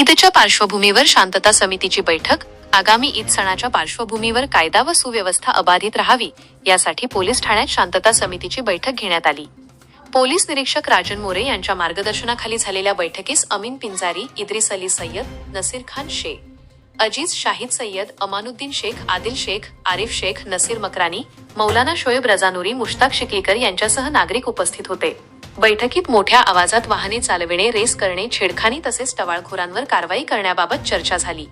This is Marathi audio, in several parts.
ईदच्या पार्श्वभूमीवर शांतता समितीची बैठक. आगामी ईद सणाच्या पार्श्वभूमीवर कायदा व सुव्यवस्था अबाधित राहावी यासाठी पोलीस ठाण्यात शांतता समितीची बैठक घेण्यात आली. पोलीस निरीक्षक राजन मोरे यांच्या मार्गदर्शनाखाली झालेल्या बैठकीस अमीन पिंजारी, इद्रिस अली सय्यद, नसीर खान शेख, अजीज शाहिद सय्यद, अमानुद्दीन शेख, आदिल शेख, आरिफ शेख, नसीर मकरानी, मौलाना शोएब रजानुरी, मुश्ताक शिकलीकर यांच्यासह नागरिक उपस्थित होते. बैठकीत मोठ्या आवाजात वाहने चालविणे, रेस करणे, छेडखानी तसेच टवाळखोरांवर कारवाई करण्याबाबत चर्चा झाली.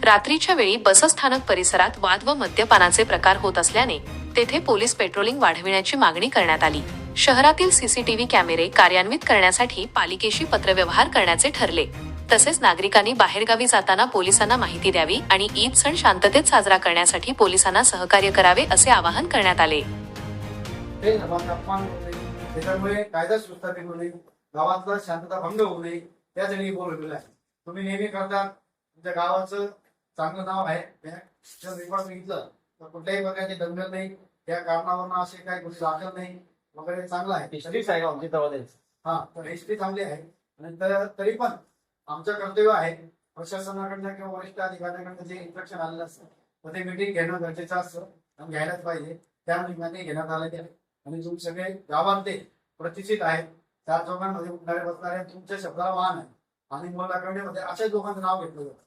रात्रीच्या वेळी बसस्थानक परिसरात वाद व मद्यपानाचे प्रकार होत असल्याने तेथे पोलीस पेट्रोलिंग वाढविण्याची मागणी करण्यात आली. शहरातील सीसीटीव्ही कॅमेरे कार्यान्वित करण्यासाठी पालिकेशी पत्रव्यवहार करण्याचे ठरले. तसेच नागरिकांनी बाहेरगावी जाताना पोलिसांना माहिती द्यावी आणि ईद सण शांततेत साजरा करण्यासाठी पोलिसांना सहकार्य करावे असे आवाहन करण्यात आले. त्याच्यामुळे कायदा सुस्थापित होणे, गावातला शांतता भंग होऊ नये यासाठी बोलवलेलं आहे. तुम्ही नेहमी करता, तुमच्या गावाचं चांगलं नाव आहे. रेकॉर्ड बघितलं तर कुठल्याही प्रकारची दंगल नाही, त्या कारणावरून असे काही गुन्हे दाखल नाही वगैरे, चांगलं आहे. हा, तर हिस्ट्री चांगली आहे. आणि तरी पण आमचं कर्तव्य आहे प्रशासनाकडनं किंवा वरिष्ठ अधिकाऱ्यांकडनं जे इन्स्ट्रक्शन आलेलं असतं तर ते मीटिंग घेणं गरजेचं असतं आणि घ्यायलाच पाहिजे. त्या निमित्ताने घेण्यात आलेले आहे. आणि तुम्ही सगळे गावातले प्रतिष्ठित आहेत, त्या चौकांमध्ये उठणारे बसणारे तुमच्या शब्दाला मान आहे आणि मुलाकडे अशाच लोकांचं नाव घेतलं जातं.